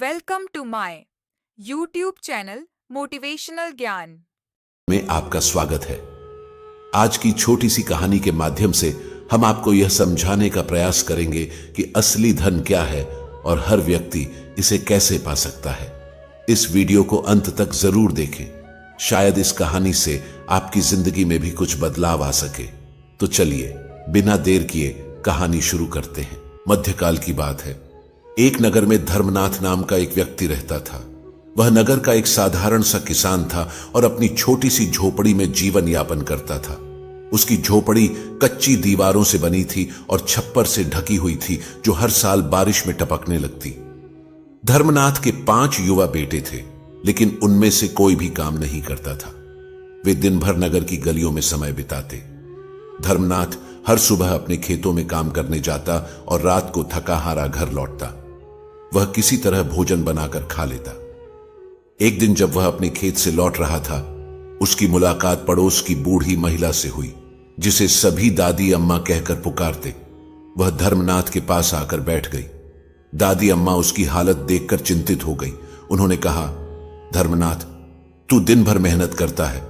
Welcome to my YouTube channel motivational ज्ञान में आपका स्वागत है। आज की छोटी सी कहानी के माध्यम से हम आपको यह समझाने का प्रयास करेंगे कि असली धन क्या है और हर व्यक्ति इसे कैसे पा सकता है। इस वीडियो को अंत तक जरूर देखें, शायद इस कहानी से आपकी जिंदगी में भी कुछ बदलाव आ सके। तो चलिए बिना देर किए कहानी शुरू करते हैं। मध्यकाल की बात है। एक नगर में धर्मनाथ नाम का एक व्यक्ति रहता था। वह नगर का एक साधारण सा किसान था और अपनी छोटी सी झोपड़ी में जीवन यापन करता था। उसकी झोपड़ी कच्ची दीवारों से बनी थी और छप्पर से ढकी हुई थी जो हर साल बारिश में टपकने लगती। धर्मनाथ के 5 युवा बेटे थे, लेकिन उनमें से कोई भी काम नहीं करता था। वे दिन भर नगर की गलियों में समय बिताते। धर्मनाथ हर सुबह अपने खेतों में काम करने जाता और रात को थका हारा घर लौटता। वह किसी तरह भोजन बनाकर खा लेता। एक दिन जब वह अपने खेत से लौट रहा था, उसकी मुलाकात पड़ोस की बूढ़ी महिला से हुई, जिसे सभी दादी अम्मा कहकर पुकारते। वह धर्मनाथ के पास आकर बैठ गई। दादी अम्मा उसकी हालत देखकर चिंतित हो गई। उन्होंने कहा, धर्मनाथ, तू दिन भर मेहनत करता है,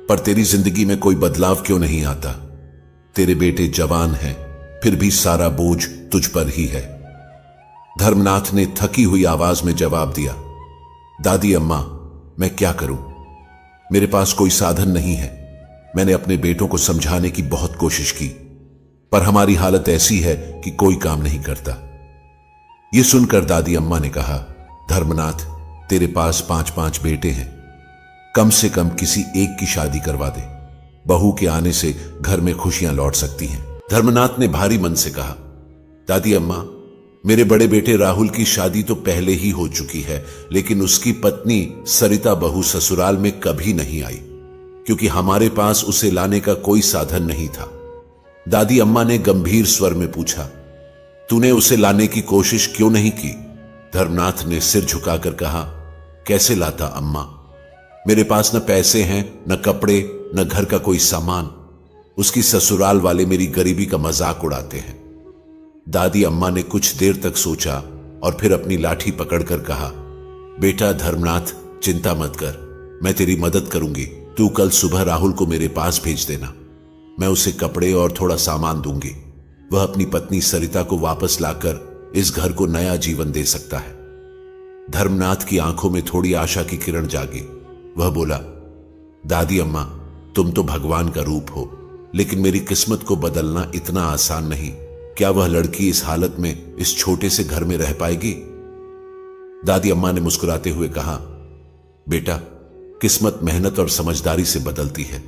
पर तेरी जिंदगी में कोई बदलाव क्यों नहीं आता? तेरे बेटे जवान हैं, फिर भी सारा बोझ तुझ पर ही है। धर्मनाथ ने थकी हुई आवाज में जवाब दिया, दादी अम्मा, मैं क्या करूं? मेरे पास कोई साधन नहीं है। मैंने अपने बेटों को समझाने की बहुत कोशिश की, पर हमारी हालत ऐसी है कि कोई काम नहीं करता। यह सुनकर दादी अम्मा ने कहा, धर्मनाथ, तेरे पास 5-5 बेटे हैं, कम से कम किसी एक की शादी करवा दे। बहू के आने से घर में खुशियां लौट सकती हैं। धर्मनाथ ने भारी मन से कहा, दादी अम्मा, मेरे बड़े बेटे राहुल की शादी तो पहले ही हो चुकी है, लेकिन उसकी पत्नी सरिता बहू ससुराल में कभी नहीं आई, क्योंकि हमारे पास उसे लाने का कोई साधन नहीं था। दादी अम्मा ने गंभीर स्वर में पूछा, तूने उसे लाने की कोशिश क्यों नहीं की? धर्मनाथ ने सिर झुकाकर कहा, कैसे लाता अम्मा? मेरे पास न पैसे हैं, न कपड़े, न घर का कोई सामान। उसकी ससुराल वाले मेरी गरीबी का मजाक उड़ाते हैं। दादी अम्मा ने कुछ देर तक सोचा और फिर अपनी लाठी पकड़कर कहा, बेटा धर्मनाथ, चिंता मत कर, मैं तेरी मदद करूंगी। तू कल सुबह राहुल को मेरे पास भेज देना। मैं उसे कपड़े और थोड़ा सामान दूंगी। वह अपनी पत्नी सरिता को वापस लाकर इस घर को नया जीवन दे सकता है। धर्मनाथ की आंखों में थोड़ी आशा की किरण जागी। वह बोला, दादी अम्मा, तुम तो भगवान का रूप हो, लेकिन मेरी किस्मत को बदलना इतना आसान नहीं। क्या वह लड़की इस हालत में इस छोटे से घर में रह पाएगी? दादी अम्मा ने मुस्कुराते हुए कहा, बेटा, किस्मत मेहनत और समझदारी से बदलती है।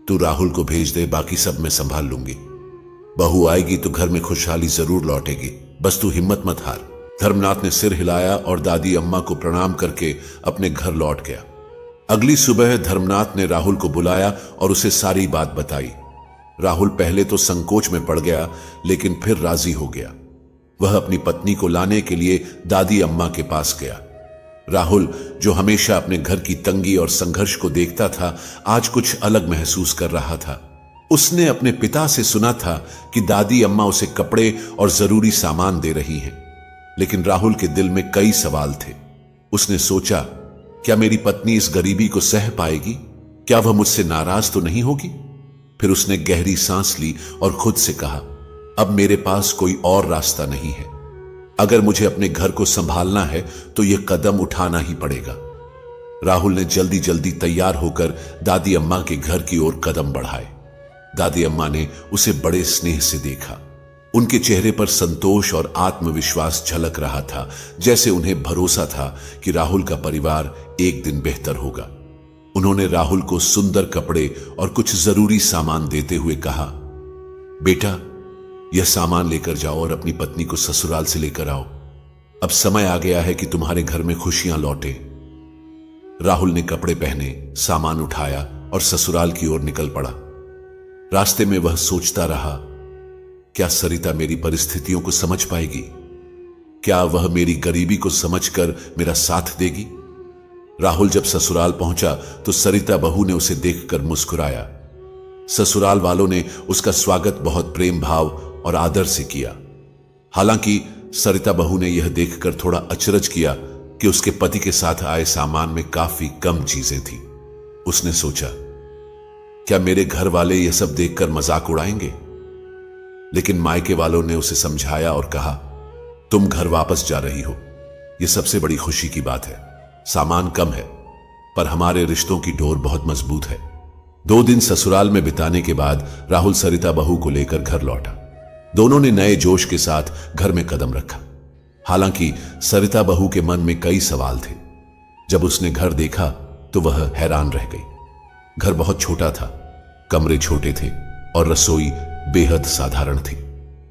तू राहुल को भेज दे, बाकी सब मैं संभाल लूंगी। बहू आएगी तो घर में खुशहाली जरूर लौटेगी, बस तू हिम्मत मत हार। धर्मनाथ ने सिर हिलाया और दादी अम्मा को प्रणाम करके अपने घर लौट गया। अगली सुबह धर्मनाथ ने राहुल को बुलाया और उसे सारी बात बताई। राहुल पहले तो संकोच में पड़ गया, लेकिन फिर राजी हो गया। वह अपनी पत्नी को लाने के लिए दादी अम्मा के पास गया। राहुल, जो हमेशा अपने घर की तंगी और संघर्ष को देखता था, आज कुछ अलग महसूस कर रहा था। उसने अपने पिता से सुना था कि दादी अम्मा उसे कपड़े और जरूरी सामान दे रही हैं, लेकिन राहुल के दिल में कई सवाल थे। उसने सोचा, क्या मेरी पत्नी इस गरीबी को सह पाएगी? क्या वह मुझसे नाराज तो नहीं होगी? फिर उसने गहरी सांस ली और खुद से कहा, अब मेरे पास कोई और रास्ता नहीं है। अगर मुझे अपने घर को संभालना है तो यह कदम उठाना ही पड़ेगा। राहुल ने जल्दी जल्दी तैयार होकर दादी अम्मा के घर की ओर कदम बढ़ाए। दादी अम्मा ने उसे बड़े स्नेह से देखा। उनके चेहरे पर संतोष और आत्मविश्वास झलक रहा था, जैसे उन्हें भरोसा था कि राहुल का परिवार एक दिन बेहतर होगा। उन्होंने राहुल को सुंदर कपड़े और कुछ जरूरी सामान देते हुए कहा, बेटा, यह सामान लेकर जाओ और अपनी पत्नी को ससुराल से लेकर आओ। अब समय आ गया है कि तुम्हारे घर में खुशियां लौटे। राहुल ने कपड़े पहने, सामान उठाया और ससुराल की ओर निकल पड़ा। रास्ते में वह सोचता रहा, क्या सरिता मेरी परिस्थितियों को समझ पाएगी? क्या वह मेरी गरीबी को समझकर मेरा साथ देगी? राहुल जब ससुराल पहुंचा तो सरिता बहू ने उसे देखकर मुस्कुराया। ससुराल वालों ने उसका स्वागत बहुत प्रेम भाव और आदर से किया। हालांकि सरिता बहू ने यह देखकर थोड़ा अचरज किया कि उसके पति के साथ आए सामान में काफी कम चीजें थी। उसने सोचा, क्या मेरे घर वाले यह सब देखकर मजाक उड़ाएंगे? लेकिन मायके वालों ने उसे समझाया और कहा, तुम घर वापस जा रही हो, यह सबसे बड़ी खुशी की बात है। सामान कम है, पर हमारे रिश्तों की डोर बहुत मजबूत है। 2 दिन ससुराल में बिताने के बाद राहुल सरिता बहू को लेकर घर लौटा। दोनों ने नए जोश के साथ घर में कदम रखा। हालांकि सरिता बहू के मन में कई सवाल थे। जब उसने घर देखा तो वह हैरान रह गई। घर बहुत छोटा था, कमरे छोटे थे और रसोई बेहद साधारण थी।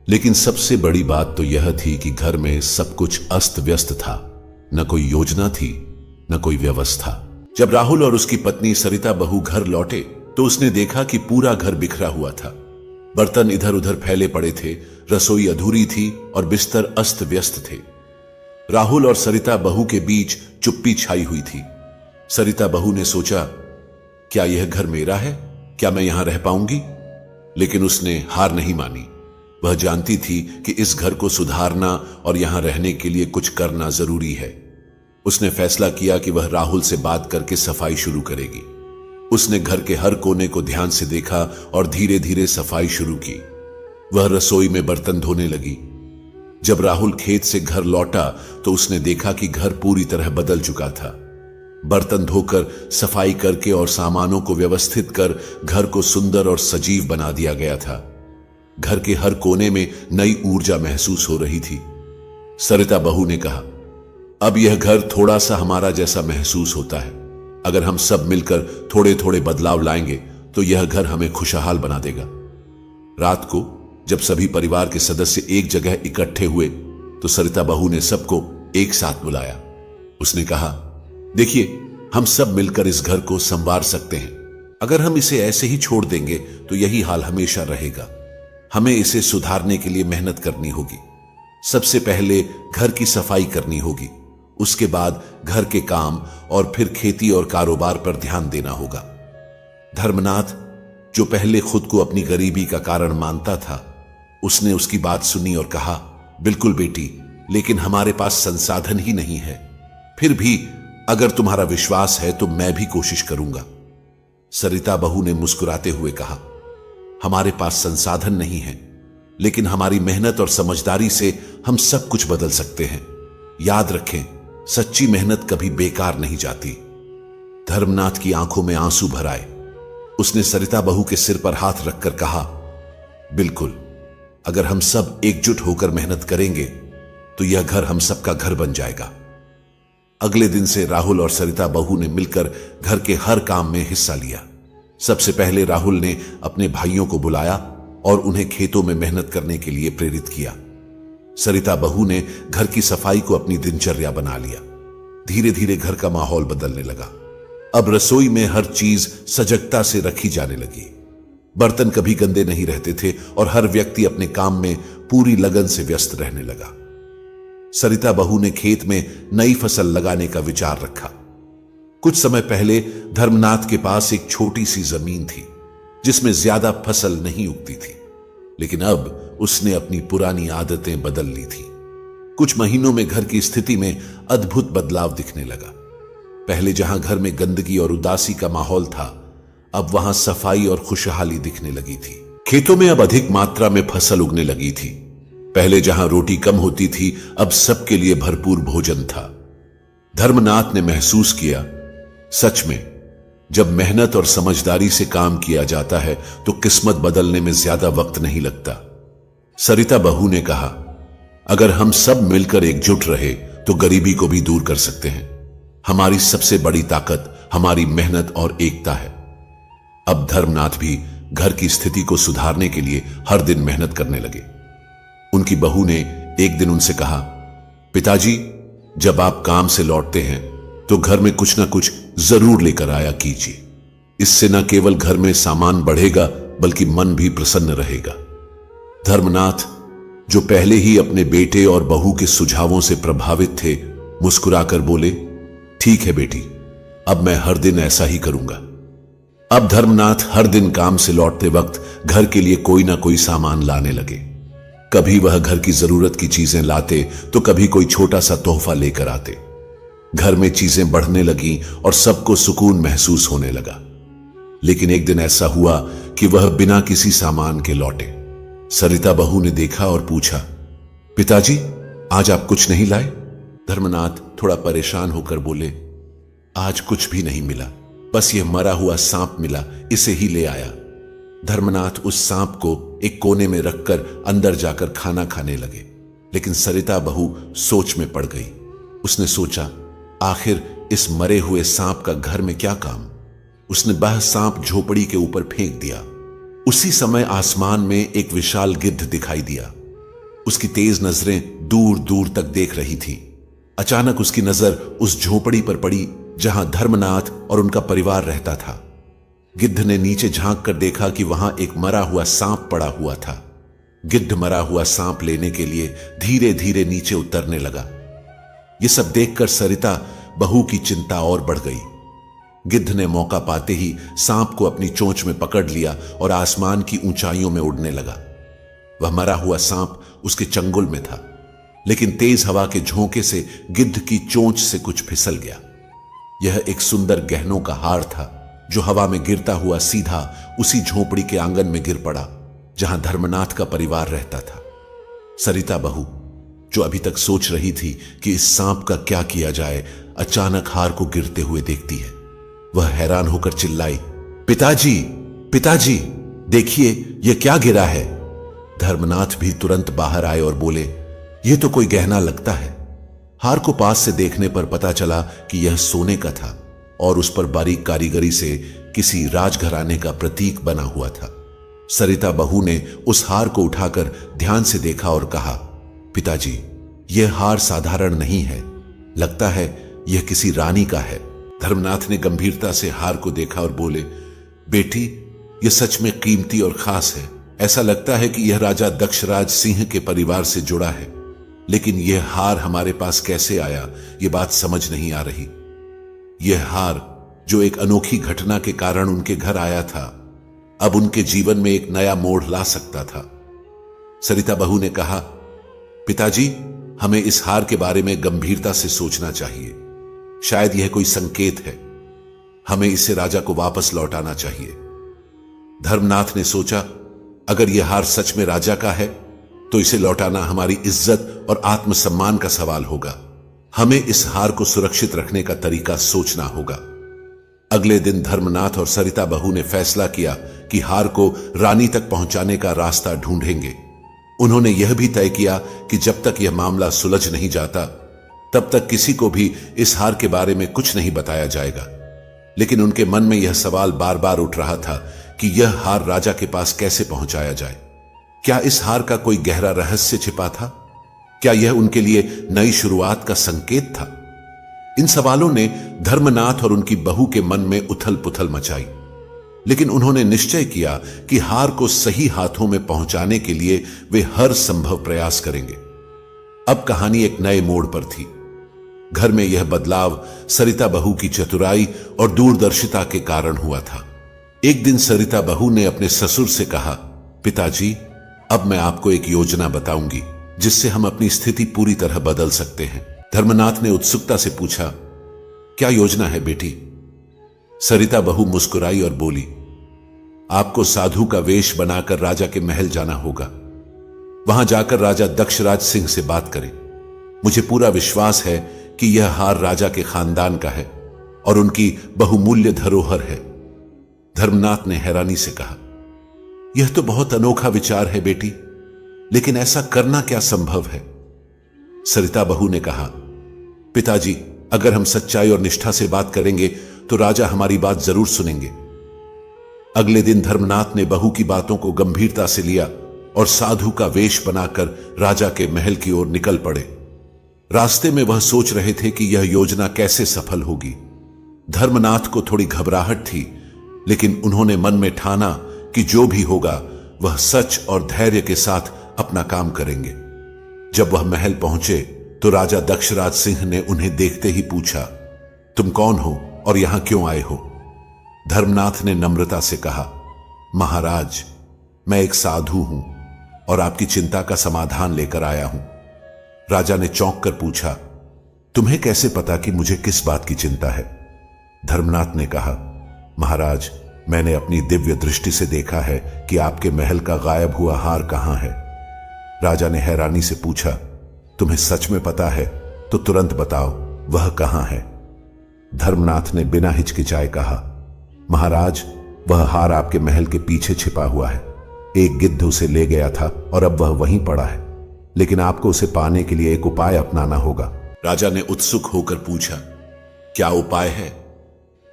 लेकिन सबसे बड़ी बात तो यह थी कि घर में सब कुछ अस्त व्यस्त था। न कोई योजना थी, न कोई व्यवस्था। जब राहुल और उसकी पत्नी सरिता बहू घर लौटे तो उसने देखा कि पूरा घर बिखरा हुआ था। बर्तन इधर उधर फैले पड़े थे, रसोई अधूरी थी और बिस्तर अस्त व्यस्त थे। राहुल और सरिता बहू के बीच चुप्पी छाई हुई थी। सरिता बहू ने सोचा, क्या यह घर मेरा है? क्या मैं यहां रह पाऊंगी? लेकिन उसने हार नहीं मानी। वह जानती थी कि इस घर को सुधारना और यहां रहने के लिए कुछ करना जरूरी है। उसने फैसला किया कि वह राहुल से बात करके सफाई शुरू करेगी। उसने घर के हर कोने को ध्यान से देखा और धीरे धीरे सफाई शुरू की। वह रसोई में बर्तन धोने लगी। जब राहुल खेत से घर लौटा तो उसने देखा कि घर पूरी तरह बदल चुका था। बर्तन धोकर, सफाई करके और सामानों को व्यवस्थित कर घर को सुंदर और सजीव बना दिया गया था। घर के हर कोने में नई ऊर्जा महसूस हो रही थी। सरिता बहू ने कहा, अब यह घर थोड़ा सा हमारा जैसा महसूस होता है। अगर हम सब मिलकर थोड़े थोड़े बदलाव लाएंगे तो यह घर हमें खुशहाल बना देगा। रात को जब सभी परिवार के सदस्य एक जगह इकट्ठे हुए तो सरिता बहू ने सबको एक साथ बुलाया। उसने कहा, देखिए, हम सब मिलकर इस घर को संवार सकते हैं। अगर हम इसे ऐसे ही छोड़ देंगे तो यही हाल हमेशा रहेगा। हमें इसे सुधारने के लिए मेहनत करनी होगी। सबसे पहले घर की सफाई करनी होगी, उसके बाद घर के काम और फिर खेती और कारोबार पर ध्यान देना होगा। धर्मनाथ, जो पहले खुद को अपनी गरीबी का कारण मानता था, उसने उसकी बात सुनी और कहा, बिल्कुल बेटी, लेकिन हमारे पास संसाधन ही नहीं है। फिर भी अगर तुम्हारा विश्वास है तो मैं भी कोशिश करूंगा। सरिता बहू ने मुस्कुराते हुए कहा, हमारे पास संसाधन नहीं है, लेकिन हमारी मेहनत और समझदारी से हम सब कुछ बदल सकते हैं। याद रखें, सच्ची मेहनत कभी बेकार नहीं जाती। धर्मनाथ की आंखों में आंसू भर आए। उसने सरिता बहू के सिर पर हाथ रखकर कहा, बिल्कुल, अगर हम सब एकजुट होकर मेहनत करेंगे तो यह घर हम सबका घर बन जाएगा। अगले दिन से राहुल और सरिता बहू ने मिलकर घर के हर काम में हिस्सा लिया। सबसे पहले राहुल ने अपने भाइयों को बुलाया और उन्हें खेतों में मेहनत करने के लिए प्रेरित किया। सरिता बहू ने घर की सफाई को अपनी दिनचर्या बना लिया। धीरे धीरे घर का माहौल बदलने लगा। अब रसोई में हर चीज सजगता से रखी जाने लगी। बर्तन कभी गंदे नहीं रहते थे और हर व्यक्ति अपने काम में पूरी लगन से व्यस्त रहने लगा। सरिता बहू ने खेत में नई फसल लगाने का विचार रखा। कुछ समय पहले धर्मनाथ के पास एक छोटी सी जमीन थी जिसमें ज्यादा फसल नहीं उगती थी, लेकिन अब उसने अपनी पुरानी आदतें बदल ली थी। कुछ महीनों में घर की स्थिति में अद्भुत बदलाव दिखने लगा। पहले जहां घर में गंदगी और उदासी का माहौल था, अब वहां सफाई और खुशहाली दिखने लगी थी। खेतों में अब अधिक मात्रा में फसल उगने लगी थी। पहले जहां रोटी कम होती थी, अब सबके लिए भरपूर भोजन था। धर्मनाथ ने महसूस किया, सच में जब मेहनत और समझदारी से काम किया जाता है तो किस्मत बदलने में ज्यादा वक्त नहीं लगता। सरिता बहू ने कहा, अगर हम सब मिलकर एकजुट रहे तो गरीबी को भी दूर कर सकते हैं। हमारी सबसे बड़ी ताकत हमारी मेहनत और एकता है। अब धर्मनाथ भी घर की स्थिति को सुधारने के लिए हर दिन मेहनत करने लगे। उनकी बहू ने एक दिन उनसे कहा, पिताजी, जब आप काम से लौटते हैं तो घर में कुछ ना कुछ जरूर लेकर आया कीजिए। इससे न केवल घर में सामान बढ़ेगा बल्कि मन भी प्रसन्न रहेगा। धर्मनाथ, जो पहले ही अपने बेटे और बहू के सुझावों से प्रभावित थे, मुस्कुराकर बोले, ठीक है बेटी, अब मैं हर दिन ऐसा ही करूंगा। अब धर्मनाथ हर दिन काम से लौटते वक्त घर के लिए कोई ना कोई सामान लाने लगे। कभी वह घर की जरूरत की चीजें लाते तो कभी कोई छोटा सा तोहफा लेकर आते। घर में चीजें बढ़ने लगी और सबको सुकून महसूस होने लगा। लेकिन एक दिन ऐसा हुआ कि वह बिना किसी सामान के लौटे। सरिता बहू ने देखा और पूछा, पिताजी, आज आप कुछ नहीं लाए? धर्मनाथ थोड़ा परेशान होकर बोले, आज कुछ भी नहीं मिला, बस यह मरा हुआ सांप मिला, इसे ही ले आया। धर्मनाथ उस सांप को एक कोने में रखकर अंदर जाकर खाना खाने लगे। लेकिन सरिता बहू सोच में पड़ गई। उसने सोचा, आखिर इस मरे हुए सांप का घर में क्या काम? उसने वह सांप झोपड़ी के ऊपर फेंक दिया। उसी समय आसमान में एक विशाल गिद्ध दिखाई दिया। उसकी तेज नजरें दूर दूर तक देख रही थी। अचानक उसकी नजर उस झोपड़ी पर पड़ी जहां धर्मनाथ और उनका परिवार रहता था। गिद्ध ने नीचे झांक कर देखा कि वहां एक मरा हुआ सांप पड़ा हुआ था। गिद्ध मरा हुआ सांप लेने के लिए धीरे धीरे नीचे उतरने लगा। यह सब देखकर सरिता बहू की चिंता और बढ़ गई। गिद्ध ने मौका पाते ही सांप को अपनी चोंच में पकड़ लिया और आसमान की ऊंचाइयों में उड़ने लगा। वह मरा हुआ सांप उसके चंगुल में था, लेकिन तेज हवा के झोंके से गिद्ध की चोंच से कुछ फिसल गया। यह एक सुंदर गहनों का हार था जो हवा में गिरता हुआ सीधा उसी झोपड़ी के आंगन में गिर पड़ा जहां धर्मनाथ का परिवार रहता था। सरिता बहू, जो अभी तक सोच रही थी कि इस सांप का क्या किया जाए, अचानक हार को गिरते हुए देखती है। वह हैरान होकर चिल्लाई, पिताजी, पिताजी, देखिए यह क्या गिरा है। धर्मनाथ भी तुरंत बाहर आए और बोले, यह तो कोई गहना लगता है। हार को पास से देखने पर पता चला कि यह सोने का था और उस पर बारीक कारीगरी से किसी राजघराने का प्रतीक बना हुआ था। सरिता बहू ने उस हार को उठाकर ध्यान से देखा और कहा, पिताजी, यह हार साधारण नहीं है, लगता है यह किसी रानी का है। धर्मनाथ ने गंभीरता से हार को देखा और बोले, बेटी, यह सच में कीमती और खास है। ऐसा लगता है कि यह राजा दक्षराज सिंह के परिवार से जुड़ा है, लेकिन यह हार हमारे पास कैसे आया, यह बात समझ नहीं आ रही। यह हार जो एक अनोखी घटना के कारण उनके घर आया था, अब उनके जीवन में एक नया मोड़ ला सकता था। सरिता बहू ने कहा, पिताजी, हमें इस हार के बारे में गंभीरता से सोचना चाहिए। शायद यह कोई संकेत है। हमें इसे राजा को वापस लौटाना चाहिए। धर्मनाथ ने सोचा, अगर यह हार सच में राजा का है तो इसे लौटाना हमारी इज्जत और आत्मसम्मान का सवाल होगा। हमें इस हार को सुरक्षित रखने का तरीका सोचना होगा। अगले दिन धर्मनाथ और सरिता बहू ने फैसला किया कि हार को रानी तक पहुंचाने का रास्ता ढूंढेंगे। उन्होंने यह भी तय किया कि जब तक यह मामला सुलझ नहीं जाता, तब तक किसी को भी इस हार के बारे में कुछ नहीं बताया जाएगा। लेकिन उनके मन में यह सवाल बार बार उठ रहा था कि यह हार राजा के पास कैसे पहुंचाया जाए। क्या इस हार का कोई गहरा रहस्य छिपा था? क्या यह उनके लिए नई शुरुआत का संकेत था? इन सवालों ने धर्मनाथ और उनकी बहू के मन में उथल पुथल मचाई, लेकिन उन्होंने निश्चय किया कि हार को सही हाथों में पहुंचाने के लिए वे हर संभव प्रयास करेंगे। अब कहानी एक नए मोड़ पर थी। घर में यह बदलाव सरिता बहू की चतुराई और दूरदर्शिता के कारण हुआ था। एक दिन सरिता बहू ने अपने ससुर से कहा, पिताजी, अब मैं आपको एक योजना बताऊंगी जिससे हम अपनी स्थिति पूरी तरह बदल सकते हैं। धर्मनाथ ने उत्सुकता से पूछा, क्या योजना है बेटी? सरिता बहू मुस्कुराई और बोली, आपको साधु का वेश बनाकर राजा के महल जाना होगा। वहां जाकर राजा दक्षराज सिंह से बात करें। मुझे पूरा विश्वास है कि यह हार राजा के खानदान का है और उनकी बहुमूल्य धरोहर है। धर्मनाथ ने हैरानी से कहा, यह तो बहुत अनोखा विचार है बेटी, लेकिन ऐसा करना क्या संभव है? सरिता बहू ने कहा, पिताजी, अगर हम सच्चाई और निष्ठा से बात करेंगे तो राजा हमारी बात जरूर सुनेंगे। अगले दिन धर्मनाथ ने बहू की बातों को गंभीरता से लिया और साधु का वेश बनाकर राजा के महल की ओर निकल पड़े। रास्ते में वह सोच रहे थे कि यह योजना कैसे सफल होगी। धर्मनाथ को थोड़ी घबराहट थी, लेकिन उन्होंने मन में ठाना कि जो भी होगा वह सच और धैर्य के साथ अपना काम करेंगे। जब वह महल पहुंचे तो राजा दक्षराज सिंह ने उन्हें देखते ही पूछा, तुम कौन हो और यहां क्यों आए हो? धर्मनाथ ने नम्रता से कहा, महाराज, मैं एक साधु हूं और आपकी चिंता का समाधान लेकर आया हूं। राजा ने चौंक कर पूछा, तुम्हें कैसे पता कि मुझे किस बात की चिंता है? धर्मनाथ ने कहा, महाराज, मैंने अपनी दिव्य दृष्टि से देखा है कि आपके महल का गायब हुआ हार कहां है। राजा ने हैरानी से पूछा, तुम्हें सच में पता है तो तुरंत बताओ, वह कहां है? धर्मनाथ ने बिना हिचकिचाए कहा, महाराज, वह हार आपके महल के पीछे छिपा हुआ है। एक गिद्ध उसे ले गया था और अब वह वहीं पड़ा है, लेकिन आपको उसे पाने के लिए एक उपाय अपनाना होगा। राजा ने उत्सुक होकर पूछा, क्या उपाय है?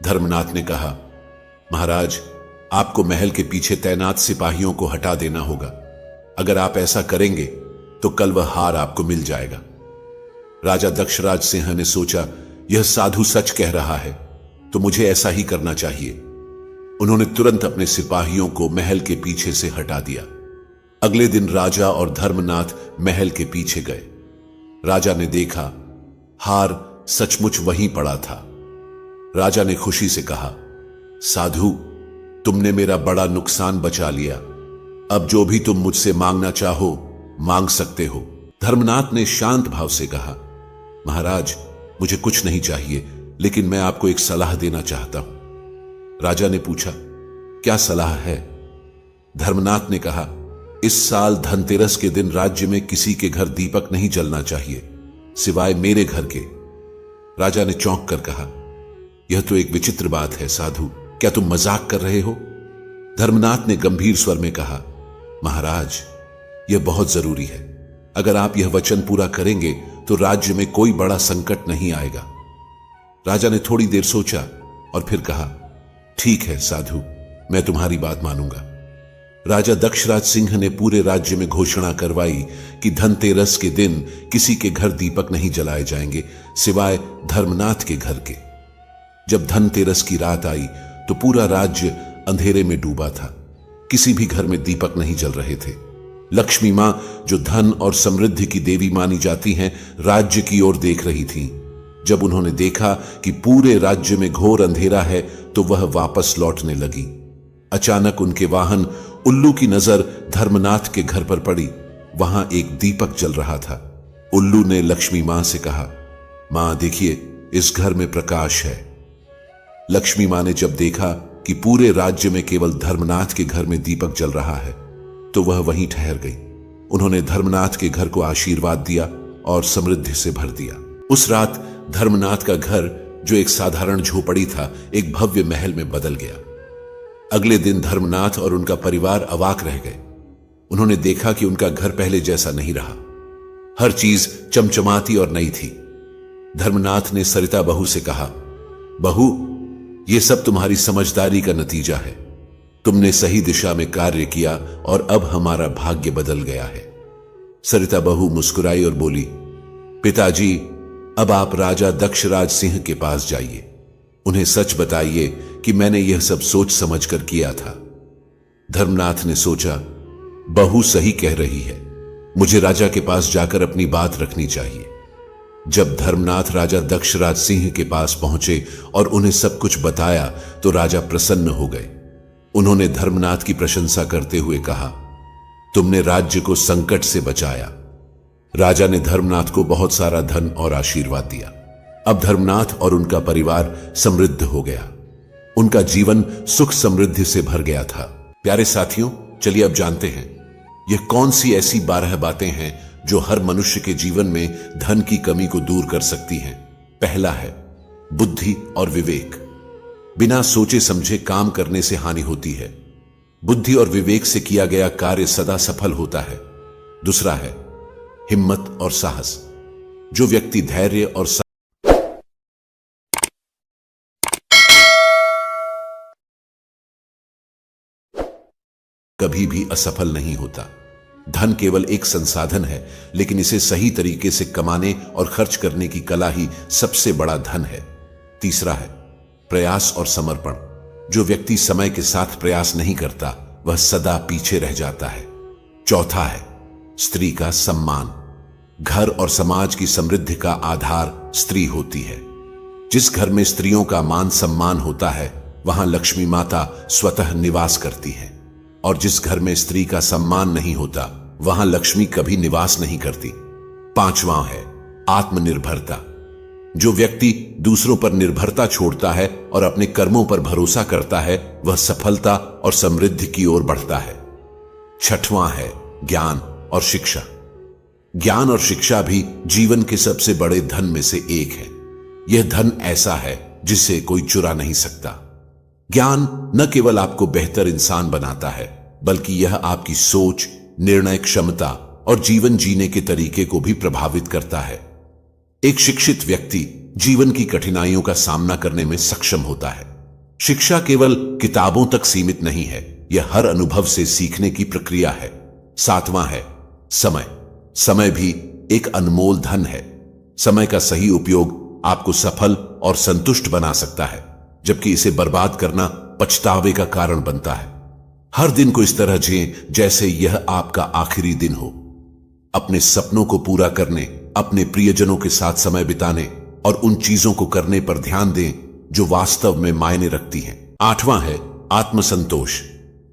धर्मनाथ ने कहा, महाराज, आपको महल के पीछे तैनात सिपाहियों को हटा देना होगा। अगर आप ऐसा करेंगे तो कल वह हार आपको मिल जाएगा। राजा दक्षराज सिंह ने सोचा, यह साधु सच कह रहा है तो मुझे ऐसा ही करना चाहिए। उन्होंने तुरंत अपने सिपाहियों को महल के पीछे से हटा दिया। अगले दिन राजा और धर्मनाथ महल के पीछे गए। राजा ने देखा, हार सचमुच वहीं पड़ा था। राजा ने खुशी से कहा, साधु, तुमने मेरा बड़ा नुकसान बचा लिया। अब जो भी तुम मुझसे मांगना चाहो मांग सकते हो। धर्मनाथ ने शांत भाव से कहा, महाराज, मुझे कुछ नहीं चाहिए, लेकिन मैं आपको एक सलाह देना चाहता हूं। राजा ने पूछा, क्या सलाह है? धर्मनाथ ने कहा, इस साल धनतेरस के दिन राज्य में किसी के घर दीपक नहीं जलना चाहिए, सिवाय मेरे घर के। राजा ने चौंक कर कहा, यह तो एक विचित्र बात है साधु, क्या तुम मजाक कर रहे हो? धर्मनाथ ने गंभीर स्वर में कहा, महाराज, यह बहुत जरूरी है। अगर आप यह वचन पूरा करेंगे तो राज्य में कोई बड़ा संकट नहीं आएगा। राजा ने थोड़ी देर सोचा और फिर कहा, ठीक है साधु, मैं तुम्हारी बात मानूंगा। राजा दक्षराज सिंह ने पूरे राज्य में घोषणा करवाई कि धनतेरस के दिन किसी के घर दीपक नहीं जलाए जाएंगे, सिवाय धर्मनाथ के घर के। जब धनतेरस की रात आई तो पूरा राज्य अंधेरे में डूबा था। किसी भी घर में दीपक नहीं जल रहे थे। लक्ष्मी मां, जो धन और समृद्धि की देवी मानी जाती हैं, राज्य की ओर देख रही थीं। जब उन्होंने देखा कि पूरे राज्य में घोर अंधेरा है तो वह वापस लौटने लगी। अचानक उनके वाहन उल्लू की नजर धर्मनाथ के घर पर पड़ी। वहां एक दीपक जल रहा था। उल्लू ने लक्ष्मी मां से कहा, मां देखिए, इस घर में प्रकाश है। लक्ष्मी मां ने जब देखा कि पूरे राज्य में केवल धर्मनाथ के घर में दीपक जल रहा है तो वह वहीं ठहर गई। उन्होंने धर्मनाथ के घर को आशीर्वाद दिया और समृद्धि से भर दिया। उस रात धर्मनाथ का घर, जो एक साधारण झोपड़ी था, एक भव्य महल में बदल गया। अगले दिन धर्मनाथ और उनका परिवार अवाक रह गए। उन्होंने देखा कि उनका घर पहले जैसा नहीं रहा। हर चीज चमचमाती और नई थी। धर्मनाथ ने सरिता बहू से कहा, बहू, यह सब तुम्हारी समझदारी का नतीजा है। तुमने सही दिशा में कार्य किया और अब हमारा भाग्य बदल गया है। सरिता बहू मुस्कुराई और बोली, पिताजी, अब आप राजा दक्षराज सिंह के पास जाइए। उन्हें सच बताइए कि मैंने यह सब सोच समझकर किया था। धर्मनाथ ने सोचा, बहू सही कह रही है, मुझे राजा के पास जाकर अपनी बात रखनी चाहिए। जब धर्मनाथ राजा दक्षराज सिंह के पास पहुंचे और उन्हें सब कुछ बताया तो राजा प्रसन्न हो गए। उन्होंने धर्मनाथ की प्रशंसा करते हुए कहा, तुमने राज्य को संकट से बचाया। राजा ने धर्मनाथ को बहुत सारा धन और आशीर्वाद दिया। अब धर्मनाथ और उनका परिवार समृद्ध हो गया। उनका जीवन सुख समृद्धि से भर गया था। प्यारे साथियों, चलिए अब जानते हैं यह कौन सी ऐसी 12 बातें हैं जो हर मनुष्य के जीवन में धन की कमी को दूर कर सकती हैं। पहला है बुद्धि और विवेक। बिना सोचे समझे काम करने से हानि होती है। बुद्धि और विवेक से किया गया कार्य सदा सफल होता है। दूसरा है हिम्मत और साहस। जो व्यक्ति धैर्य और कभी भी असफल नहीं होता। धन केवल एक संसाधन है, लेकिन इसे सही तरीके से कमाने और खर्च करने की कला ही सबसे बड़ा धन है। तीसरा है प्रयास और समर्पण। जो व्यक्ति समय के साथ प्रयास नहीं करता वह सदा पीछे रह जाता है। चौथा है स्त्री का सम्मान। घर और समाज की समृद्धि का आधार स्त्री होती है। जिस घर में स्त्रियों का मान सम्मान होता है वहां लक्ष्मी माता स्वतः निवास करती है, और जिस घर में स्त्री का सम्मान नहीं होता वहां लक्ष्मी कभी निवास नहीं करती। पांचवां है आत्मनिर्भरता। जो व्यक्ति दूसरों पर निर्भरता छोड़ता है और अपने कर्मों पर भरोसा करता है, वह सफलता और समृद्धि की ओर बढ़ता है। छठवां है ज्ञान और शिक्षा। ज्ञान और शिक्षा भी जीवन के सबसे बड़े धन में से एक है। यह धन ऐसा है जिसे कोई चुरा नहीं सकता। ज्ञान न केवल आपको बेहतर इंसान बनाता है, बल्कि यह आपकी सोच, निर्णय क्षमता और जीवन जीने के तरीके को भी प्रभावित करता है। एक शिक्षित व्यक्ति जीवन की कठिनाइयों का सामना करने में सक्षम होता है। शिक्षा केवल किताबों तक सीमित नहीं है, यह हर अनुभव से सीखने की प्रक्रिया है। सातवां है समय। समय भी एक अनमोल धन है। समय का सही उपयोग आपको सफल और संतुष्ट बना सकता है, जबकि इसे बर्बाद करना पछतावे का कारण बनता है। हर दिन को इस तरह जिएं जैसे यह आपका आखिरी दिन हो। अपने सपनों को पूरा करने, अपने प्रियजनों के साथ समय बिताने और उन चीजों को करने पर ध्यान दें जो वास्तव में मायने रखती हैं। आठवां है आत्मसंतोष।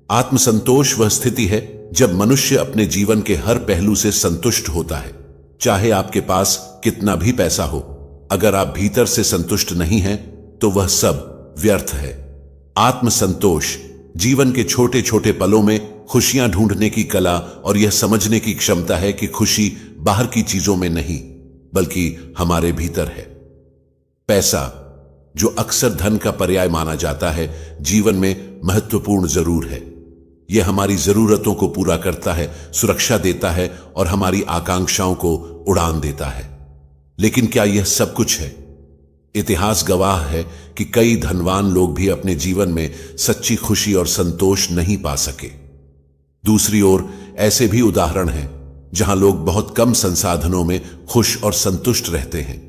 आत्मसंतोष वह स्थिति है जब मनुष्य अपने जीवन के हर पहलू से संतुष्ट होता है। चाहे आपके पास कितना भी पैसा हो, अगर आप भीतर से संतुष्ट नहीं हैं, तो वह सब व्यर्थ है। आत्मसंतोष जीवन के छोटे छोटे पलों में खुशियां ढूंढने की कला और यह समझने की क्षमता है कि खुशी बाहर की चीजों में नहीं, बल्कि हमारे भीतर है। पैसा, जो अक्सर धन का पर्याय माना जाता है, जीवन में महत्वपूर्ण जरूर है। यह हमारी जरूरतों को पूरा करता है, सुरक्षा देता है और हमारी आकांक्षाओं को उड़ान देता है। लेकिन क्या यह सब कुछ है? इतिहास गवाह है कि कई धनवान लोग भी अपने जीवन में सच्ची खुशी और संतोष नहीं पा सके। दूसरी ओर ऐसे भी उदाहरण हैं जहां लोग बहुत कम संसाधनों में खुश और संतुष्ट रहते हैं।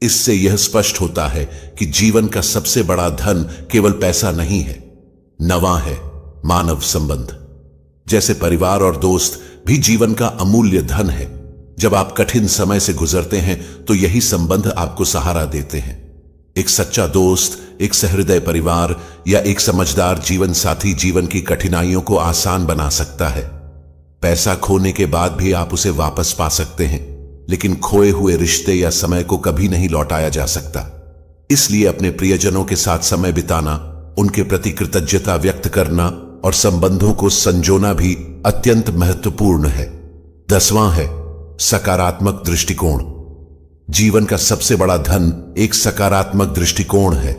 इससे यह स्पष्ट होता है कि जीवन का सबसे बड़ा धन केवल पैसा नहीं है। नवां है मानव संबंध। जैसे परिवार और दोस्त भी जीवन का अमूल्य धन है। जब आप कठिन समय से गुजरते हैं तो यही संबंध आपको सहारा देते हैं। एक सच्चा दोस्त, एक सहृदय परिवार या एक समझदार जीवन साथी जीवन की कठिनाइयों को आसान बना सकता है। पैसा खोने के बाद भी आप उसे वापस पा सकते हैं, लेकिन खोए हुए रिश्ते या समय को कभी नहीं लौटाया जा सकता। इसलिए अपने प्रियजनों के साथ समय बिताना, उनके प्रति कृतज्ञता व्यक्त करना और संबंधों को संजोना भी अत्यंत महत्वपूर्ण है। 10वां है सकारात्मक दृष्टिकोण। जीवन का सबसे बड़ा धन एक सकारात्मक दृष्टिकोण है।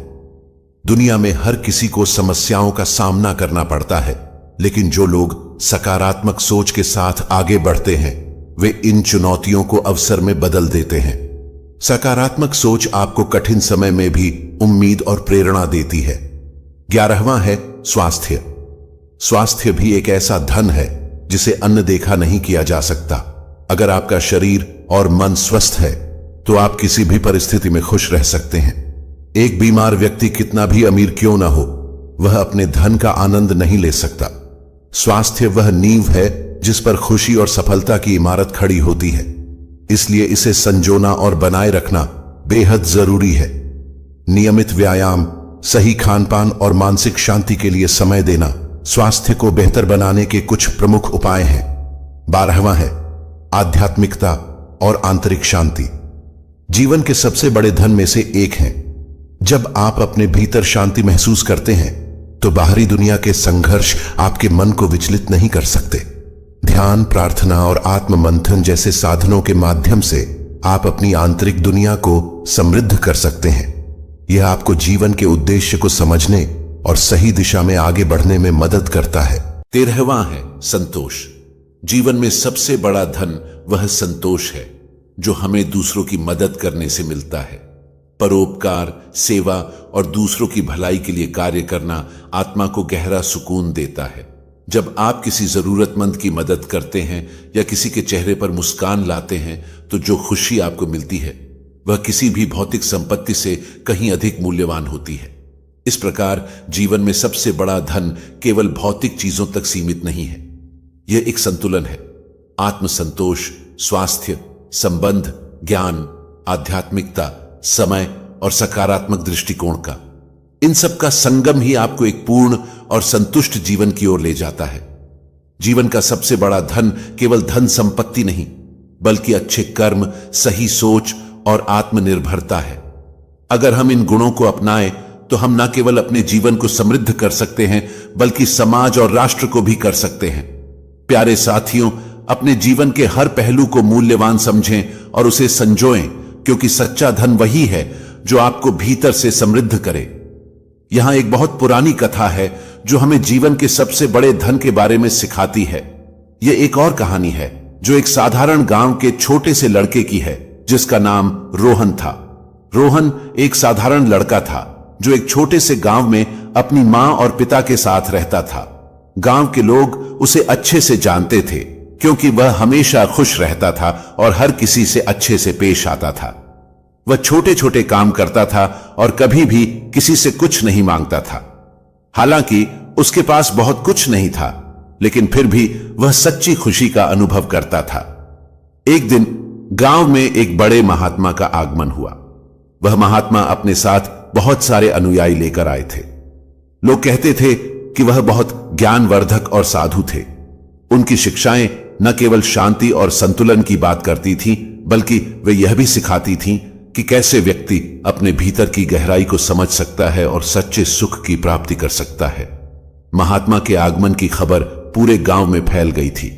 दुनिया में हर किसी को समस्याओं का सामना करना पड़ता है, लेकिन जो लोग सकारात्मक सोच के साथ आगे बढ़ते हैं, वे इन चुनौतियों को अवसर में बदल देते हैं। सकारात्मक सोच आपको कठिन समय में भी उम्मीद और प्रेरणा देती है। 11वां है स्वास्थ्य। स्वास्थ्य भी एक ऐसा धन है जिसे अनदेखा नहीं किया जा सकता। अगर आपका शरीर और मन स्वस्थ है तो आप किसी भी परिस्थिति में खुश रह सकते हैं। एक बीमार व्यक्ति कितना भी अमीर क्यों ना हो, वह अपने धन का आनंद नहीं ले सकता। स्वास्थ्य वह नींव है जिस पर खुशी और सफलता की इमारत खड़ी होती है। इसलिए इसे संजोना और बनाए रखना बेहद जरूरी है। नियमित व्यायाम, सही खानपान और मानसिक शांति के लिए समय देना स्वास्थ्य को बेहतर बनाने के कुछ प्रमुख उपाय हैं। 12वां है आध्यात्मिकता और आंतरिक शांति। जीवन के सबसे बड़े धन में से एक है। जब आप अपने भीतर शांति महसूस करते हैं तो बाहरी दुनिया के संघर्ष आपके मन को विचलित नहीं कर सकते। ध्यान, प्रार्थना और आत्म मंथन जैसे साधनों के माध्यम से आप अपनी आंतरिक दुनिया को समृद्ध कर सकते हैं। यह आपको जीवन के उद्देश्य को समझने और सही दिशा में आगे बढ़ने में मदद करता है। 13वां है संतोष। जीवन में सबसे बड़ा धन वह संतोष है जो हमें दूसरों की मदद करने से मिलता है। परोपकार, सेवा और दूसरों की भलाई के लिए कार्य करना आत्मा को गहरा सुकून देता है। जब आप किसी जरूरतमंद की मदद करते हैं या किसी के चेहरे पर मुस्कान लाते हैं, तो जो खुशी आपको मिलती है वह किसी भी भौतिक संपत्ति से कहीं अधिक मूल्यवान होती है। इस प्रकार जीवन में सबसे बड़ा धन केवल भौतिक चीजों तक सीमित नहीं है। यह एक संतुलन है। आत्मसंतोष, स्वास्थ्य, संबंध, ज्ञान, आध्यात्मिकता, समय और सकारात्मक दृष्टिकोण का, इन सब का संगम ही आपको एक पूर्ण और संतुष्ट जीवन की ओर ले जाता है। जीवन का सबसे बड़ा धन केवल धन संपत्ति नहीं, बल्कि अच्छे कर्म, सही सोच और आत्मनिर्भरता है। अगर हम इन गुणों को अपनाएं तो हम न केवल अपने जीवन को समृद्ध कर सकते हैं बल्कि समाज और राष्ट्र को भी कर सकते हैं। प्यारे साथियों, अपने जीवन के हर पहलू को मूल्यवान समझें और उसे संजोएं, क्योंकि सच्चा धन वही है जो आपको भीतर से समृद्ध करे। यहां एक बहुत पुरानी कथा है जो हमें जीवन के सबसे बड़े धन के बारे में सिखाती है। यह एक और कहानी है जो एक साधारण गांव के छोटे से लड़के की है जिसका नाम रोहन था। रोहन एक साधारण लड़का था जो एक छोटे से गांव में अपनी मां और पिता के साथ रहता था। गांव के लोग उसे अच्छे से जानते थे क्योंकि वह हमेशा खुश रहता था और हर किसी से अच्छे से पेश आता था। वह छोटे छोटे काम करता था और कभी भी किसी से कुछ नहीं मांगता था। हालांकि उसके पास बहुत कुछ नहीं था, लेकिन फिर भी वह सच्ची खुशी का अनुभव करता था। एक दिन गांव में एक बड़े महात्मा का आगमन हुआ। वह महात्मा अपने साथ बहुत सारे अनुयायी लेकर आए थे। लोग कहते थे कि वह बहुत ज्ञानवर्धक और साधु थे। उनकी शिक्षाएं न केवल शांति और संतुलन की बात करती थीं, बल्कि वे यह भी सिखाती थीं कि कैसे व्यक्ति अपने भीतर की गहराई को समझ सकता है और सच्चे सुख की प्राप्ति कर सकता है। महात्मा के आगमन की खबर पूरे गांव में फैल गई थी।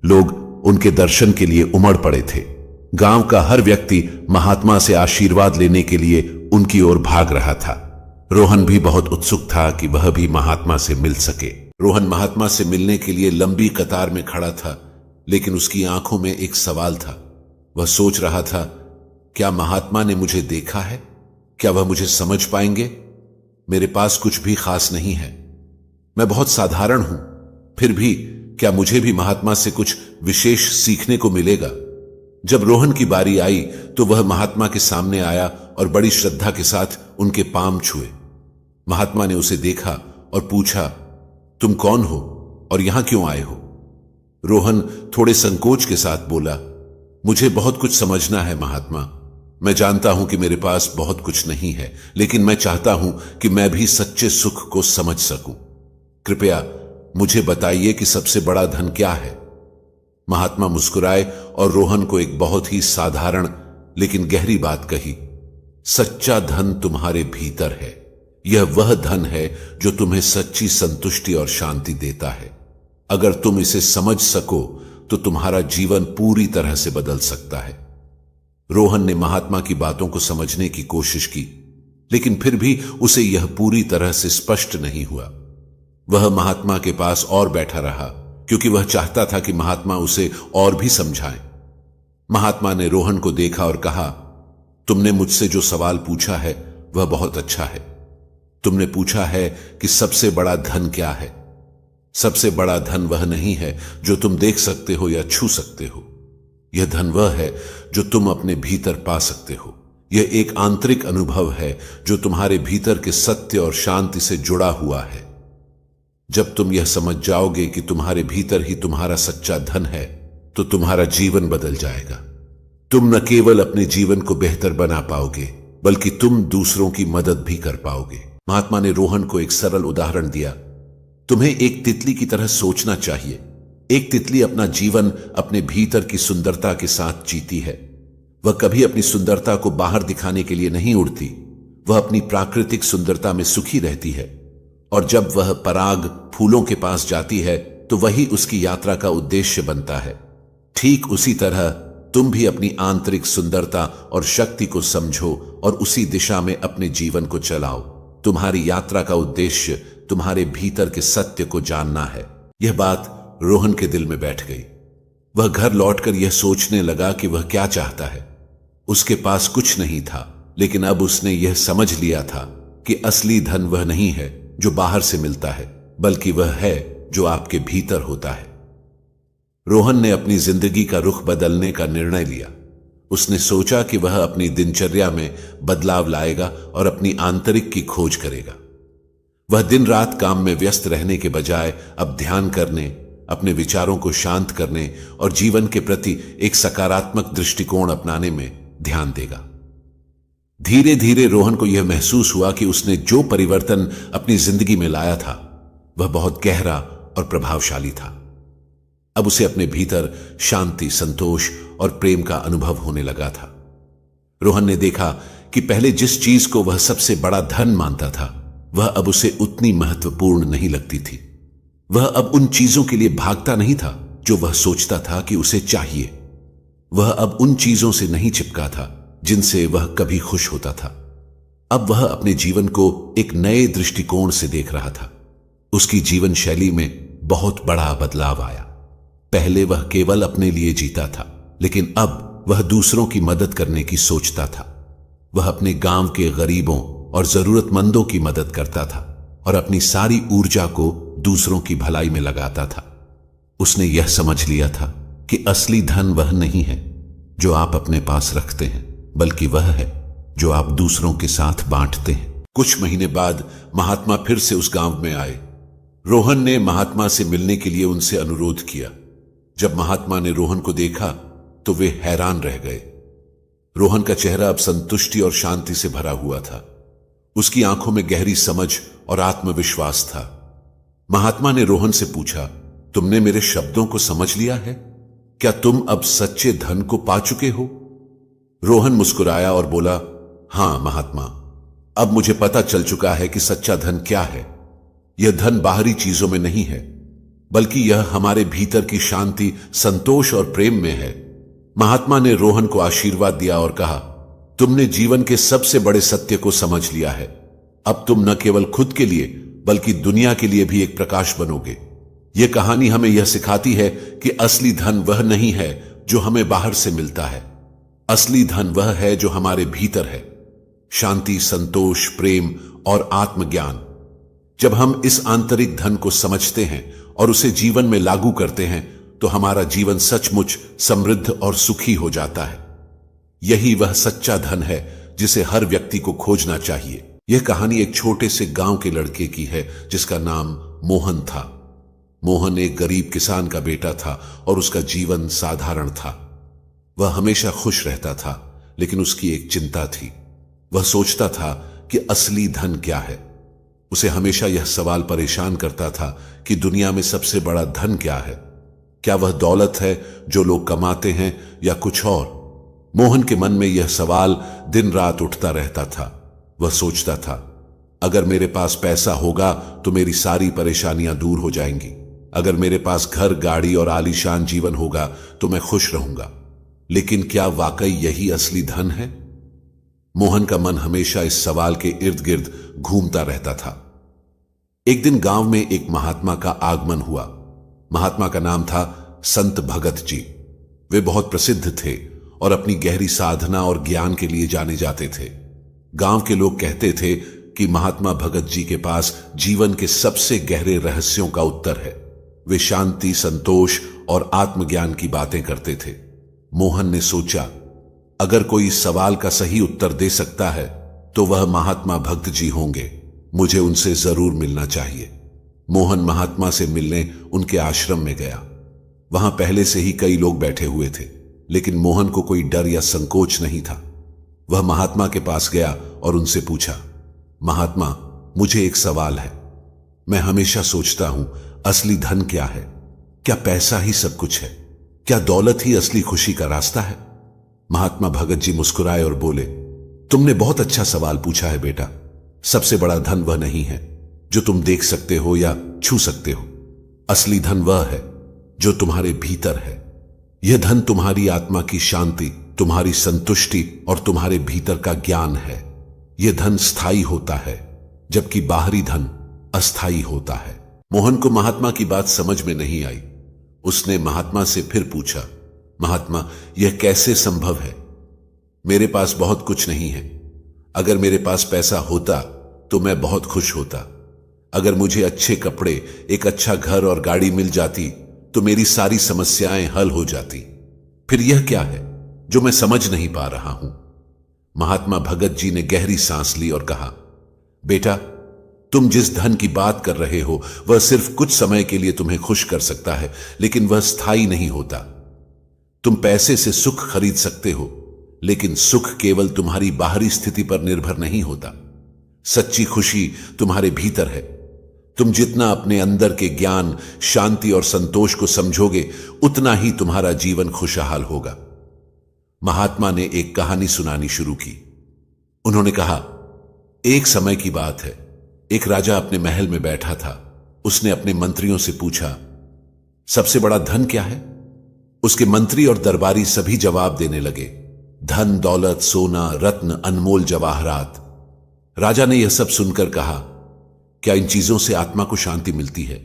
लोग उनके दर्शन के लिए उमड़ पड़े थे। गांव का हर व्यक्ति महात्मा से आशीर्वाद लेने के लिए उनकी ओर भाग रहा था। रोहन भी बहुत उत्सुक था कि वह भी महात्मा से मिल सके। रोहन महात्मा से मिलने के लिए लंबी कतार में खड़ा था, लेकिन उसकी आंखों में एक सवाल था। वह सोच रहा था, क्या महात्मा ने मुझे देखा है? क्या वह मुझे समझ पाएंगे? मेरे पास कुछ भी खास नहीं है, मैं बहुत साधारण हूं, फिर भी क्या मुझे भी महात्मा से कुछ विशेष सीखने को मिलेगा? जब रोहन की बारी आई तो वह महात्मा के सामने आया और बड़ी श्रद्धा के साथ उनके पांव छुए। महात्मा ने उसे देखा और पूछा, तुम कौन हो और यहां क्यों आए हो? रोहन थोड़े संकोच के साथ बोला, मुझे बहुत कुछ समझना है महात्मा। मैं जानता हूं कि मेरे पास बहुत कुछ नहीं है, लेकिन मैं चाहता हूं कि मैं भी सच्चे सुख को समझ सकूं। कृपया मुझे बताइए कि सबसे बड़ा धन क्या है? महात्मा मुस्कुराए और रोहन को एक बहुत ही साधारण लेकिन गहरी बात कही, सच्चा धन तुम्हारे भीतर है। यह वह धन है जो तुम्हें सच्ची संतुष्टि और शांति देता है। अगर तुम इसे समझ सको तो तुम्हारा जीवन पूरी तरह से बदल सकता है। रोहन ने महात्मा की बातों को समझने की कोशिश की, लेकिन फिर भी उसे यह पूरी तरह से स्पष्ट नहीं हुआ। वह महात्मा के पास और बैठा रहा क्योंकि वह चाहता था कि महात्मा उसे और भी समझाएं। महात्मा ने रोहन को देखा और कहा, तुमने मुझसे जो सवाल पूछा है वह बहुत अच्छा है। तुमने पूछा है कि सबसे बड़ा धन क्या है। सबसे बड़ा धन वह नहीं है जो तुम देख सकते हो या छू सकते हो। यह धन वह है जो तुम अपने भीतर पा सकते हो। यह एक आंतरिक अनुभव है जो तुम्हारे भीतर के सत्य और शांति से जुड़ा हुआ है। जब तुम यह समझ जाओगे कि तुम्हारे भीतर ही तुम्हारा सच्चा धन है, तो तुम्हारा जीवन बदल जाएगा। तुम न केवल अपने जीवन को बेहतर बना पाओगे, बल्कि तुम दूसरों की मदद भी कर पाओगे। महात्मा ने रोहन को एक सरल उदाहरण दिया। तुम्हें एक तितली की तरह सोचना चाहिए। एक तितली अपना जीवन अपने भीतर की सुंदरता के साथ जीती है। वह कभी अपनी सुंदरता को बाहर दिखाने के लिए नहीं उड़ती। वह अपनी प्राकृतिक सुंदरता में सुखी रहती है, और जब वह पराग फूलों के पास जाती है तो वही उसकी यात्रा का उद्देश्य बनता है। ठीक उसी तरह तुम भी अपनी आंतरिक सुंदरता और शक्ति को समझो और उसी दिशा में अपने जीवन को चलाओ। तुम्हारी यात्रा का उद्देश्य तुम्हारे भीतर के सत्य को जानना है। यह बात रोहन के दिल में बैठ गई। वह घर लौटकर यह सोचने लगा कि वह क्या चाहता है। उसके पास कुछ नहीं था, लेकिन अब उसने यह समझ लिया था कि असली धन वह नहीं है जो बाहर से मिलता है, बल्कि वह है जो आपके भीतर होता है। रोहन ने अपनी जिंदगी का रुख बदलने का निर्णय लिया। उसने सोचा कि वह अपनी दिनचर्या में बदलाव लाएगा और अपनी आंतरिक की खोज करेगा। वह दिन रात काम में व्यस्त रहने के बजाय अब ध्यान करने, अपने विचारों को शांत करने और जीवन के प्रति एक सकारात्मक दृष्टिकोण अपनाने में ध्यान देगा। धीरे धीरे रोहन को यह महसूस हुआ कि उसने जो परिवर्तन अपनी जिंदगी में लाया था वह बहुत गहरा और प्रभावशाली था। अब उसे अपने भीतर शांति, संतोष और प्रेम का अनुभव होने लगा था। रोहन ने देखा कि पहले जिस चीज को वह सबसे बड़ा धन मानता था, वह अब उसे उतनी महत्वपूर्ण नहीं लगती थी। वह अब उन चीजों के लिए भागता नहीं था जो वह सोचता था कि उसे चाहिए। वह अब उन चीजों से नहीं चिपका था जिनसे वह कभी खुश होता था। अब वह अपने जीवन को एक नए दृष्टिकोण से देख रहा था। उसकी जीवन शैली में बहुत बड़ा बदलाव आया। पहले वह केवल अपने लिए जीता था, लेकिन अब वह दूसरों की मदद करने की सोचता था। वह अपने गांव के गरीबों और जरूरतमंदों की मदद करता था और अपनी सारी ऊर्जा को दूसरों की भलाई में लगाता था। उसने यह समझ लिया था कि असली धन वह नहीं है जो आप अपने पास रखते हैं, बल्कि वह है जो आप दूसरों के साथ बांटते हैं। कुछ महीने बाद महात्मा फिर से उस गांव में आए। रोहन ने महात्मा से मिलने के लिए उनसे अनुरोध किया। जब महात्मा ने रोहन को देखा तो वे हैरान रह गए। रोहन का चेहरा अब संतुष्टि और शांति से भरा हुआ था। उसकी आंखों में गहरी समझ और आत्मविश्वास था। महात्मा ने रोहन से पूछा, तुमने मेरे शब्दों को समझ लिया है? क्या तुम अब सच्चे धन को पा चुके हो? रोहन मुस्कुराया और बोला, हां महात्मा, अब मुझे पता चल चुका है कि सच्चा धन क्या है। यह धन बाहरी चीजों में नहीं है, बल्कि यह हमारे भीतर की शांति, संतोष और प्रेम में है। महात्मा ने रोहन को आशीर्वाद दिया और कहा, तुमने जीवन के सबसे बड़े सत्य को समझ लिया है। अब तुम न केवल खुद के लिए बल्कि दुनिया के लिए भी एक प्रकाश बनोगे। यह कहानी हमें यह सिखाती है कि असली धन वह नहीं है जो हमें बाहर से मिलता है। असली धन वह है जो हमारे भीतर है। शांति, संतोष, प्रेम और आत्मज्ञान। जब हम इस आंतरिक धन को समझते हैं और उसे जीवन में लागू करते हैं तो हमारा जीवन सचमुच समृद्ध और सुखी हो जाता है। यही वह सच्चा धन है जिसे हर व्यक्ति को खोजना चाहिए। यह कहानी एक छोटे से गांव के लड़के की है जिसका नाम मोहन था। मोहन एक गरीब किसान का बेटा था और उसका जीवन साधारण था। वह हमेशा खुश रहता था, लेकिन उसकी एक चिंता थी। वह सोचता था कि असली धन क्या है। उसे हमेशा यह सवाल परेशान करता था कि दुनिया में सबसे बड़ा धन क्या है। क्या वह दौलत है जो लोग कमाते हैं या कुछ और? मोहन के मन में यह सवाल दिन रात उठता रहता था। वह सोचता था, अगर मेरे पास पैसा होगा तो मेरी सारी परेशानियां दूर हो जाएंगी। अगर मेरे पास घर, गाड़ी और आलीशान जीवन होगा तो मैं खुश रहूंगा। लेकिन क्या वाकई यही असली धन है? मोहन का मन हमेशा इस सवाल के इर्द गिर्द घूमता रहता था। एक दिन गांव में एक महात्मा का आगमन हुआ। महात्मा का नाम था संत भगत जी। वे बहुत प्रसिद्ध थे और अपनी गहरी साधना और ज्ञान के लिए जाने जाते थे। गांव के लोग कहते थे कि महात्मा भगत जी के पास जीवन के सबसे गहरे रहस्यों का उत्तर है। वे शांति, संतोष और आत्मज्ञान की बातें करते थे। मोहन ने सोचा, अगर कोई इस सवाल का सही उत्तर दे सकता है तो वह महात्मा भगत जी होंगे। मुझे उनसे जरूर मिलना चाहिए। मोहन महात्मा से मिलने उनके आश्रम में गया। वहां पहले से ही कई लोग बैठे हुए थे, लेकिन मोहन को कोई डर या संकोच नहीं था। वह महात्मा के पास गया और उनसे पूछा, महात्मा, मुझे एक सवाल है। मैं हमेशा सोचता हूं, असली धन क्या है? क्या पैसा ही सब कुछ है? क्या दौलत ही असली खुशी का रास्ता है? महात्मा भगत जी मुस्कुराए और बोले, तुमने बहुत अच्छा सवाल पूछा है बेटा। सबसे बड़ा धन वह नहीं है जो तुम देख सकते हो या छू सकते हो। असली धन वह है जो तुम्हारे भीतर है। यह धन तुम्हारी आत्मा की शांति, तुम्हारी संतुष्टि और तुम्हारे भीतर का ज्ञान है। यह धन स्थायी होता है, जबकि बाहरी धन अस्थायी होता है। मोहन को महात्मा की बात समझ में नहीं आई। उसने महात्मा से फिर पूछा, महात्मा, यह कैसे संभव है? मेरे पास बहुत कुछ नहीं है। अगर मेरे पास पैसा होता तो मैं बहुत खुश होता। अगर मुझे अच्छे कपड़े, एक अच्छा घर और गाड़ी मिल जाती तो मेरी सारी समस्याएं हल हो जाती। फिर यह क्या है जो मैं समझ नहीं पा रहा हूं? महात्मा भगत जी ने गहरी सांस ली और कहा, बेटा, तुम जिस धन की बात कर रहे हो वह सिर्फ कुछ समय के लिए तुम्हें खुश कर सकता है, लेकिन वह स्थायी नहीं होता। तुम पैसे से सुख खरीद सकते हो, लेकिन सुख केवल तुम्हारी बाहरी स्थिति पर निर्भर नहीं होता। सच्ची खुशी तुम्हारे भीतर है। तुम जितना अपने अंदर के ज्ञान, शांति और संतोष को समझोगे, उतना ही तुम्हारा जीवन खुशहाल होगा। महात्मा ने एक कहानी सुनानी शुरू की। उन्होंने कहा, एक समय की बात है, एक राजा अपने महल में बैठा था। उसने अपने मंत्रियों से पूछा, सबसे बड़ा धन क्या है? उसके मंत्री और दरबारी सभी जवाब देने लगे, धन, दौलत, सोना, रत्न, अनमोल जवाहरात। राजा ने यह सब सुनकर कहा, क्या इन चीजों से आत्मा को शांति मिलती है?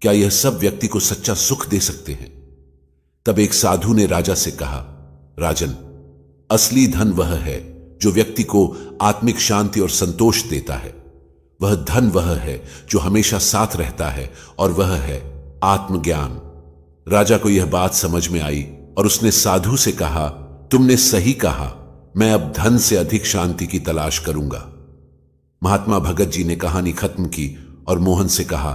क्या यह सब व्यक्ति को सच्चा सुख दे सकते हैं? तब एक साधु ने राजा से कहा, राजन, असली धन वह है जो व्यक्ति को आत्मिक शांति और संतोष देता है। वह धन वह है जो हमेशा साथ रहता है और वह है आत्मज्ञान। राजा को यह बात समझ में आई और उसने साधु से कहा, तुमने सही कहा, मैं अब धन से अधिक शांति की तलाश करूंगा। महात्मा भगत जी ने कहानी खत्म की और मोहन से कहा,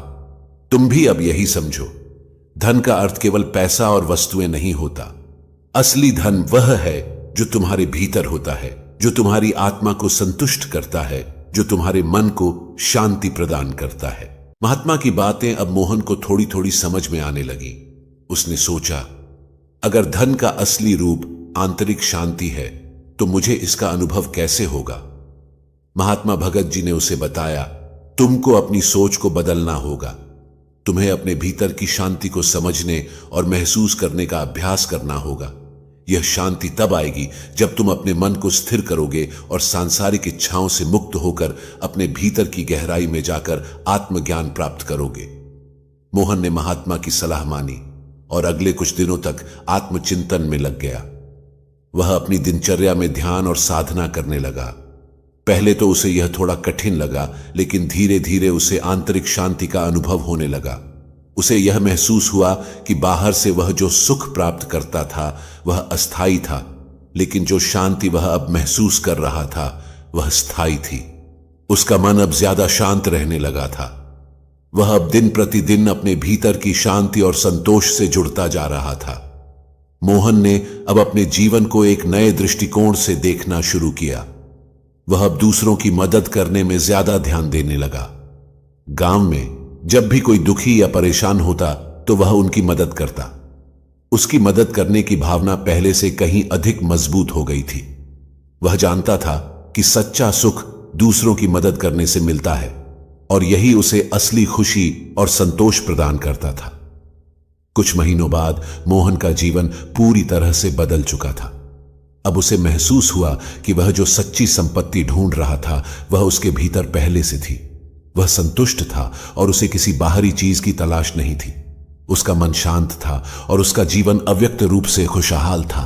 तुम भी अब यही समझो, धन का अर्थ केवल पैसा और वस्तुएं नहीं होता। असली धन वह है जो तुम्हारे भीतर होता है, जो तुम्हारी आत्मा को संतुष्ट करता है, जो तुम्हारे मन को शांति प्रदान करता है। महात्मा की बातें अब मोहन को थोड़ी थोड़ी समझ में आने लगी। उसने सोचा, अगर धन का असली रूप आंतरिक शांति है तो मुझे इसका अनुभव कैसे होगा? महात्मा भगत जी ने उसे बताया, तुमको अपनी सोच को बदलना होगा। तुम्हें अपने भीतर की शांति को समझने और महसूस करने का अभ्यास करना होगा। यह शांति तब आएगी जब तुम अपने मन को स्थिर करोगे और सांसारिक इच्छाओं से मुक्त होकर अपने भीतर की गहराई में जाकर आत्मज्ञान प्राप्त करोगे। मोहन ने महात्मा की सलाह मानी और अगले कुछ दिनों तक आत्मचिंतन में लग गया। वह अपनी दिनचर्या में ध्यान और साधना करने लगा। पहले तो उसे यह थोड़ा कठिन लगा, लेकिन धीरे धीरे उसे आंतरिक शांति का अनुभव होने लगा। उसे यह महसूस हुआ कि बाहर से वह जो सुख प्राप्त करता था वह अस्थायी था, लेकिन जो शांति वह अब महसूस कर रहा था वह स्थायी थी। उसका मन अब ज्यादा शांत रहने लगा था। वह अब दिन प्रतिदिन अपने भीतर की शांति और संतोष से जुड़ता जा रहा था। मोहन ने अब अपने जीवन को एक नए दृष्टिकोण से देखना शुरू किया। वह अब दूसरों की मदद करने में ज्यादा ध्यान देने लगा। गांव में जब भी कोई दुखी या परेशान होता तो वह उनकी मदद करता। उसकी मदद करने की भावना पहले से कहीं अधिक मजबूत हो गई थी। वह जानता था कि सच्चा सुख दूसरों की मदद करने से मिलता है और यही उसे असली खुशी और संतोष प्रदान करता था। कुछ महीनों बाद मोहन का जीवन पूरी तरह से बदल चुका था। अब उसे महसूस हुआ कि वह जो सच्ची संपत्ति ढूंढ रहा था वह उसके भीतर पहले से थी। वह संतुष्ट था और उसे किसी बाहरी चीज की तलाश नहीं थी। उसका मन शांत था और उसका जीवन अव्यक्त रूप से खुशहाल था।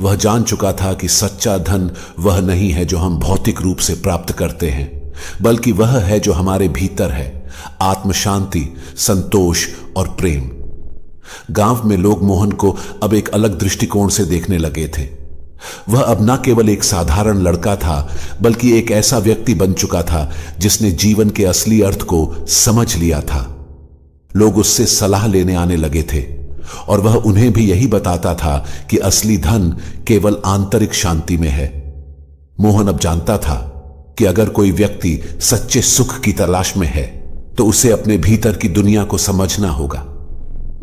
वह जान चुका था कि सच्चा धन वह नहीं है जो हम भौतिक रूप से प्राप्त करते हैं, बल्कि वह है जो हमारे भीतर है, आत्म शांति, संतोष और प्रेम। गांव में लोग मोहन को अब एक अलग दृष्टिकोण से देखने लगे थे। वह अब न केवल एक साधारण लड़का था, बल्कि एक ऐसा व्यक्ति बन चुका था जिसने जीवन के असली अर्थ को समझ लिया था। लोग उससे सलाह लेने आने लगे थे और वह उन्हें भी यही बताता था कि असली धन केवल आंतरिक शांति में है। मोहन अब जानता था कि अगर कोई व्यक्ति सच्चे सुख की तलाश में है तो उसे अपने भीतर की दुनिया को समझना होगा।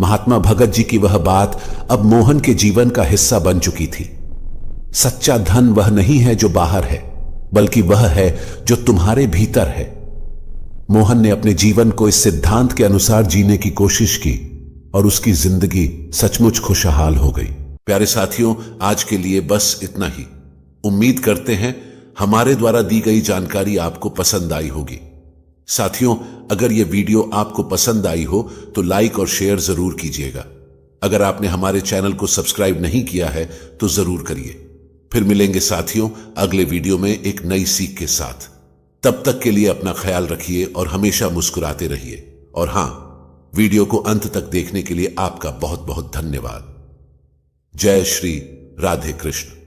महात्मा भगत जी की वह बात अब मोहन के जीवन का हिस्सा बन चुकी थी। सच्चा धन वह नहीं है जो बाहर है, बल्कि वह है जो तुम्हारे भीतर है। मोहन ने अपने जीवन को इस सिद्धांत के अनुसार जीने की कोशिश की और उसकी जिंदगी सचमुच खुशहाल हो गई। प्यारे साथियों, आज के लिए बस इतना ही। उम्मीद करते हैं हमारे द्वारा दी गई जानकारी आपको पसंद आई होगी। साथियों, अगर यह वीडियो आपको पसंद आई हो तो लाइक और शेयर जरूर कीजिएगा। अगर आपने हमारे चैनल को सब्सक्राइब नहीं किया है तो जरूर करिए। फिर मिलेंगे साथियों अगले वीडियो में एक नई सीख के साथ। तब तक के लिए अपना ख्याल रखिए और हमेशा मुस्कुराते रहिए। और हां, वीडियो को अंत तक देखने के लिए आपका बहुत बहुत धन्यवाद। जय श्री राधे कृष्ण।